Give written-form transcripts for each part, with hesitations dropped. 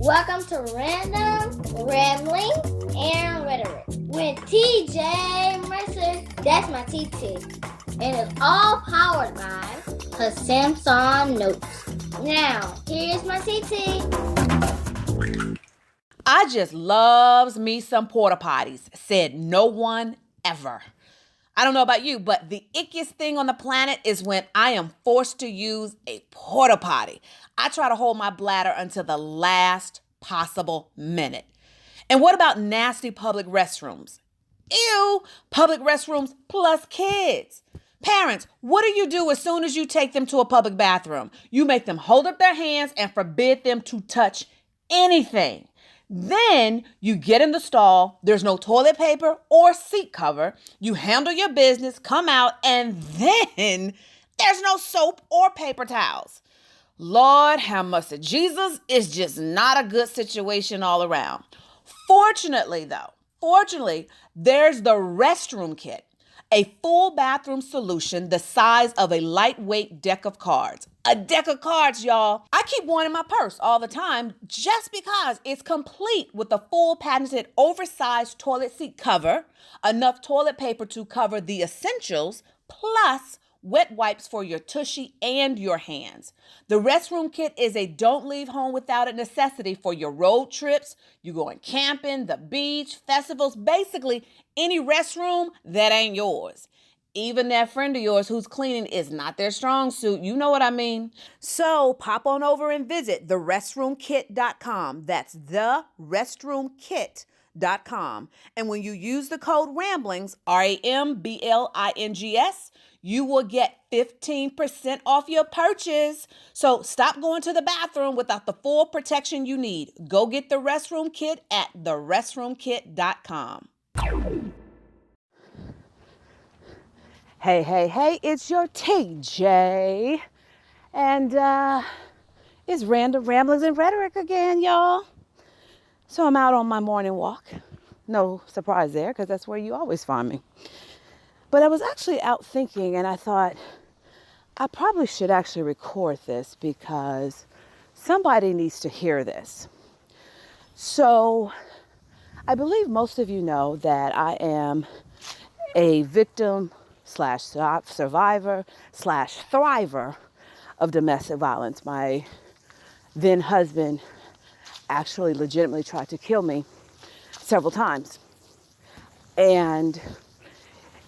Welcome to Random, Rambling, and Rhetoric with TJ Mercer. That's my TT. And it's all powered by her Samsung Notes. Now, here's my TT. I just loves me some porta potties, said no one ever. I don't know about you, but the ickiest thing on the planet is when I am forced to use a porta potty. I try to hold my bladder until the last possible minute. And what about nasty public restrooms? Ew, public restrooms plus kids. Parents, what do you do as soon as you take them to a public bathroom? You make them hold up their hands and forbid them to touch anything. Then you get in the stall, there's no toilet paper or seat cover, you handle your business, come out, and then there's no soap or paper towels. Lord have mercy, Jesus is just not a good situation all around. Fortunately, there's the restroom kit, a full bathroom solution the size of a lightweight deck of cards. A deck of cards, y'all. I keep one in my purse all the time just because it's complete with a full patented oversized toilet seat cover, enough toilet paper to cover the essentials, plus wet wipes for your tushy and your hands. The restroom kit is a don't leave home without it necessity for your road trips, you going camping, the beach, festivals, basically any restroom that ain't yours. Even that friend of yours who's cleaning is not their strong suit. You know what I mean? So pop on over and visit therestroomkit.com. That's therestroomkit.com. And when you use the code RAMBLINGS, RAMBLINGS, you will get 15% off your purchase. So stop going to the bathroom without the full protection you need. Go get the restroom kit at therestroomkit.com. Hey, it's your TJ. And it's Random Ramblings and Rhetoric again, y'all. So I'm out on my morning walk. No surprise there, because that's where you always find me. But I was actually out thinking, and I thought I probably should actually record this because somebody needs to hear this. So I believe most of you know that I am a victim / survivor / thriver of domestic violence. My then husband actually legitimately tried to kill me several times. And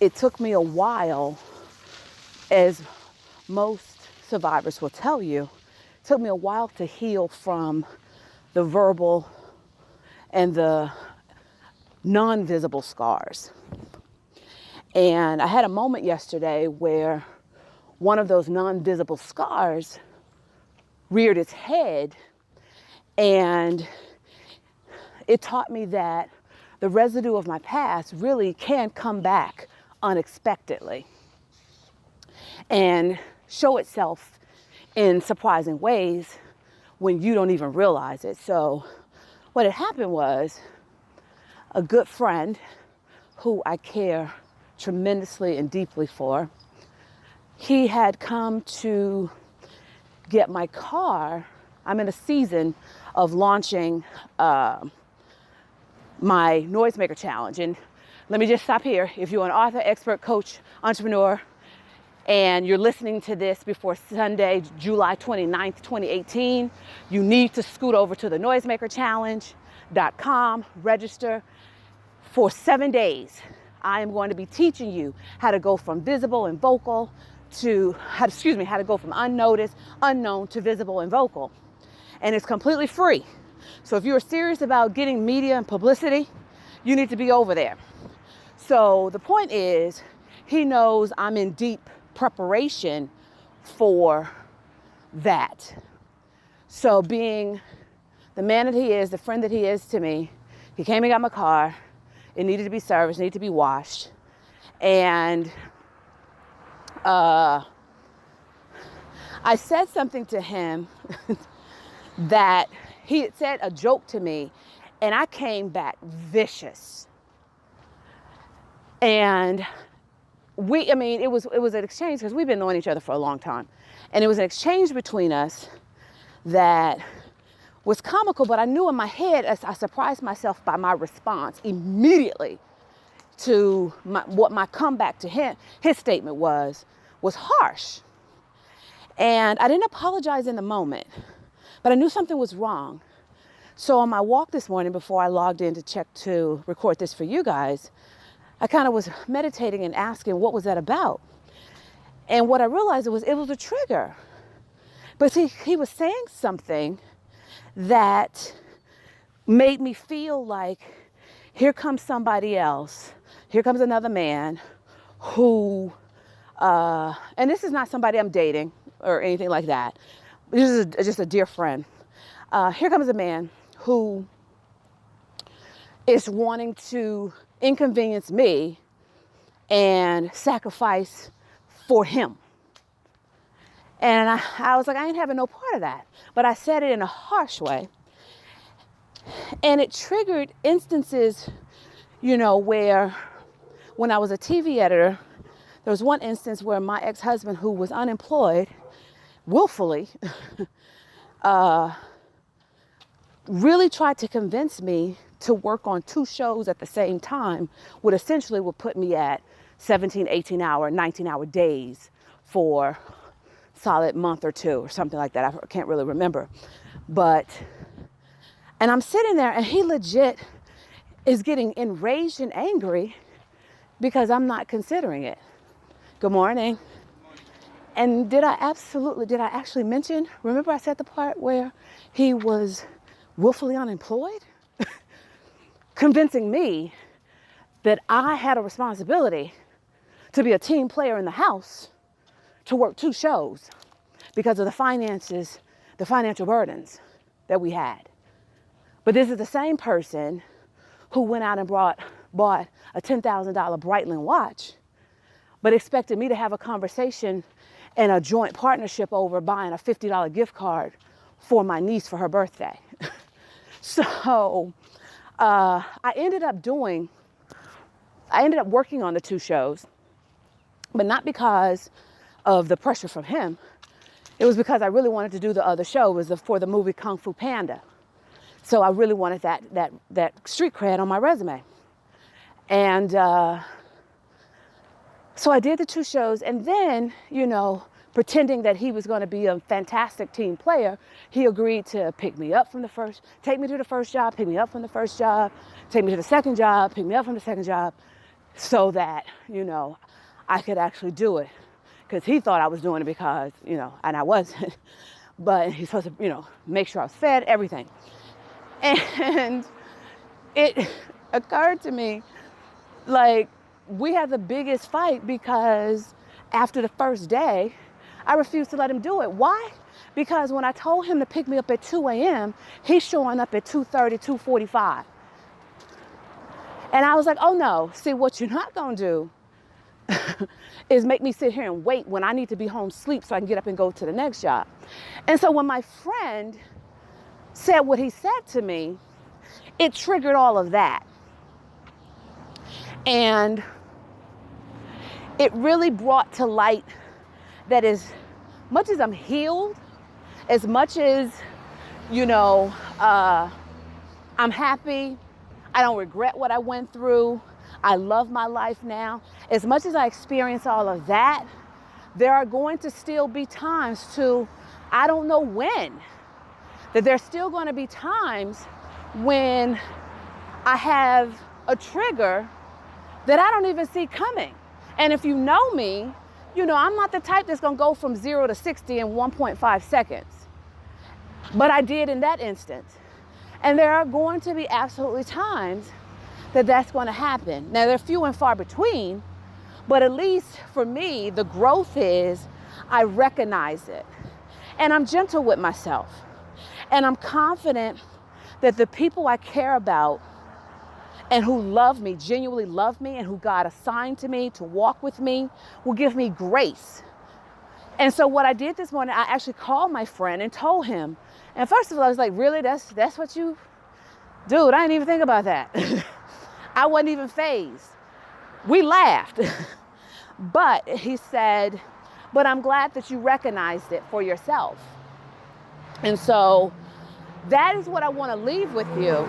it took me a while, as most survivors will tell you, it took me a while to heal from the verbal and the non-visible scars. And I had a moment yesterday where one of those non-visible scars reared its head, and it taught me that the residue of my past really can come back unexpectedly and show itself in surprising ways when you don't even realize it. So what had happened was a good friend who I care tremendously and deeply for, he had come to get my car. I'm in a season of launching my Noisemaker Challenge. And let me just stop here. If you're an author, expert, coach, entrepreneur, and you're listening to this before Sunday, July 29th, 2018, you need to scoot over to the noisemakerchallenge.com, register for 7 days. I am going to be teaching you how to go from visible and vocal to, how to go from unnoticed, unknown to visible and vocal. And it's completely free. So if you're serious about getting media and publicity, you need to be over there. So the point is, he knows I'm in deep preparation for that. So being the man that he is, the friend that he is to me, he came and got my car. It needed to be serviced, needed to be washed. And I said something to him that he had said a joke to me, and I came back vicious. And it was an exchange because we've been knowing each other for a long time. And it was an exchange between us that was comical, but I knew in my head, as I surprised myself by my response immediately to what my comeback to his statement was harsh. And I didn't apologize in the moment, but I knew something was wrong. So on my walk this morning, before I logged in to record this for you guys, I kind of was meditating and asking, what was that about? And what I realized it was a trigger. But see, he was saying something that made me feel like here comes somebody else. Here comes another man who, and this is not somebody I'm dating or anything like that. This is just a dear friend. Here comes a man who is wanting to inconvenience me and sacrifice for him. And I was like, I ain't having no part of that. But I said it in a harsh way. And it triggered instances, where when I was a TV editor, there was one instance where my ex-husband, who was unemployed, willfully, really tried to convince me to work on 2 shows at the same time, would put me at 17, 18-hour, 19-hour days for solid month or 2 or something like that. I can't really remember. And I'm sitting there and he legit is getting enraged and angry because I'm not considering it. Good morning. And did I actually mention, remember I said the part where he was willfully unemployed? Convincing me that I had a responsibility to be a team player in the house, to work 2 shows because of the financial burdens that we had. But this is the same person who went out and bought a $10,000 Breitling watch, but expected me to have a conversation and a joint partnership over buying a $50 gift card for my niece for her birthday. So I ended up working on the 2 shows, but not because of the pressure from him. It was because I really wanted to do the other show. It was for the movie Kung Fu Panda. So I really wanted that street cred on my resume. And so I did the 2 shows, and then, pretending that he was going to be a fantastic team player, he agreed to take me to the first job, pick me up from the first job, take me to the second job, pick me up from the second job, so that, I could actually do it. Because he thought I was doing it because, and I wasn't. But he's supposed to, make sure I was fed, everything. And it occurred to me, like, we had the biggest fight because after the first day, I refused to let him do it. Why? Because when I told him to pick me up at 2 a.m., he's showing up at 2:30, 2:45. And I was like, oh no, see, what you're not gonna do is make me sit here and wait when I need to be home sleep so I can get up and go to the next job. And so when my friend said what he said to me, it triggered all of that. And it really brought to light that as much as I'm healed, as much as, I'm happy, I don't regret what I went through, I love my life now. As much as I experience all of that, there are going to still be times I don't know when, that there's still going to be times when I have a trigger that I don't even see coming. And if you know me, I'm not the type that's going to go from 0 to 60 in 1.5 seconds. But I did in that instance. And there are going to be absolutely times that that's going to happen. Now, they're few and far between, but at least for me, the growth is I recognize it. And I'm gentle with myself. And I'm confident that the people I care about and who love me, genuinely love me, and who God assigned to me to walk with me will give me grace. And so what I did this morning, I actually called my friend and told him. And first of all, I was like, really? That's what you... Dude, I didn't even think about that. I wasn't even fazed. We laughed. But he said, but I'm glad that you recognized it for yourself. And so that is what I want to leave with you.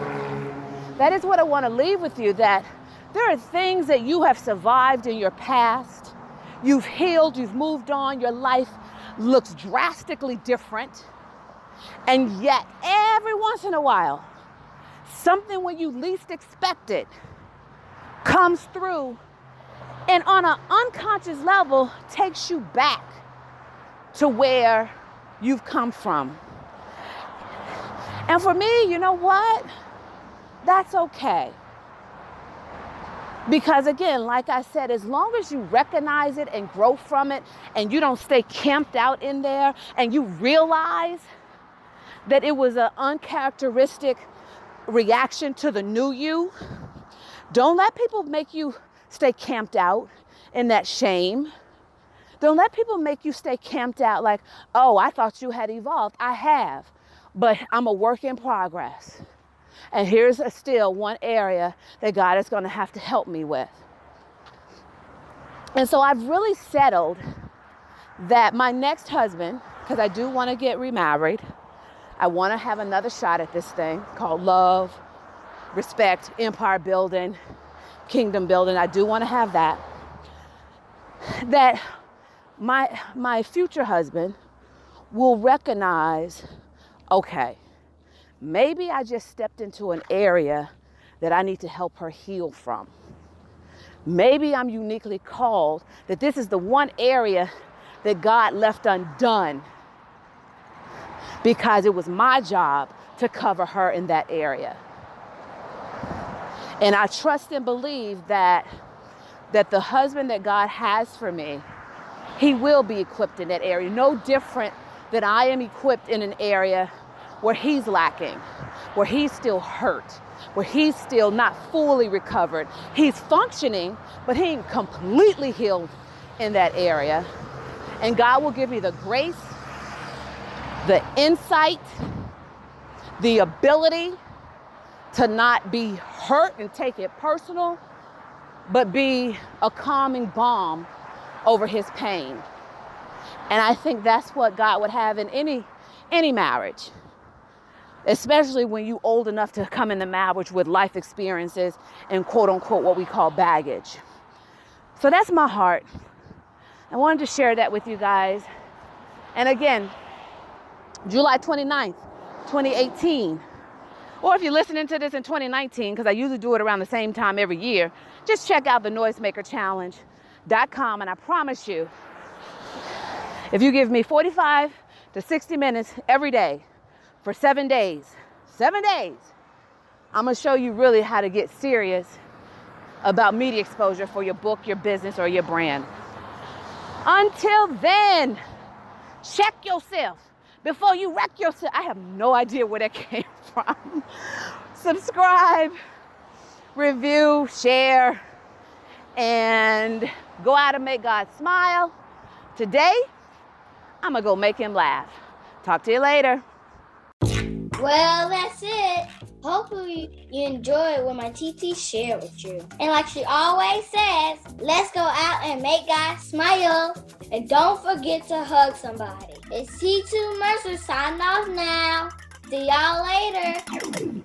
That is what I want to leave with you, that there are things that you have survived in your past. You've healed, you've moved on, your life looks drastically different. And yet, every once in a while, something when you least expect it comes through and on an unconscious level takes you back to where you've come from. And for me, you know what? That's okay. Because again, like I said, as long as you recognize it and grow from it and you don't stay camped out in there and you realize that it was an uncharacteristic reaction to the new you, don't let people make you stay camped out in that shame. Don't let people make you stay camped out like, oh, I thought you had evolved. I have, but I'm a work in progress. And here's still one area that God is going to have to help me with. And so I've really settled that my next husband, because I do want to get remarried, I want to have another shot at this thing called love, respect, empire building, kingdom building. I do want to have that. That my future husband will recognize, okay, maybe I just stepped into an area that I need to help her heal from. Maybe I'm uniquely called, that this is the one area that God left undone because it was my job to cover her in that area. And I trust and believe that the husband that God has for me, he will be equipped in that area. No different than I am equipped in an area where he's lacking, where he's still hurt, where he's still not fully recovered. He's functioning, but he ain't completely healed in that area. And God will give me the grace, the insight, the ability to not be hurt and take it personal, but be a calming balm over his pain. And I think that's what God would have in any marriage, especially when you're old enough to come into marriage with life experiences and quote unquote what we call baggage. So that's my heart. I wanted to share that with you guys. And again, July 29th, 2018. Or if you're listening to this in 2019, because I usually do it around the same time every year, just check out the noisemakerchallenge.com. And I promise you, if you give me 45 to 60 minutes every day for 7 days, I'm going to show you really how to get serious about media exposure for your book, your business, or your brand. Until then, check yourself before you wreck yourself. I have no idea where that came from. Subscribe, review, share, and go out and make God smile. Today, I'm going to go make him laugh. Talk to you later. Well, that's it. Hopefully you enjoyed what my TT shared with you. And like she always says, let's go out and make God smile. And don't forget to hug somebody. It's T2 Mercer signing off now. See y'all later.